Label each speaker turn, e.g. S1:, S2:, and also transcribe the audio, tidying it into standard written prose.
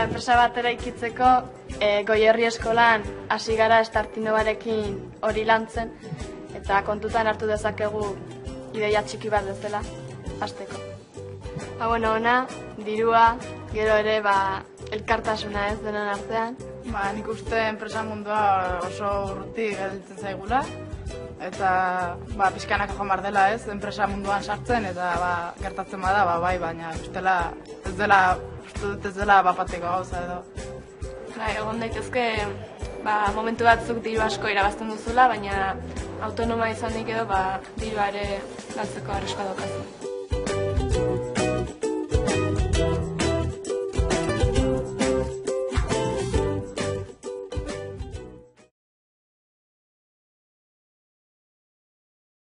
S1: Enpresa bat eraikitzeko Goierri eskolan hasi gara Startinovarekin hori lantzen eta kontutan hartu dezakegu ideia txiki bat bezala hasteko. Ona, dirua, gero ere elkartasuna ez denon artean.
S2: Nik uste enpresa mundua oso urruti gelditzen zaigula eta pixkanaka joan behar dela ez, enpresa munduan sartzen eta gertatzen bada, bai, baina ez dela bapateko gauza edo.
S1: Egon daitezke momentu batzuk diru asko irabazten duzula, baina autonoma izanik edo dirua ere galtzeko arriskoa daukazu.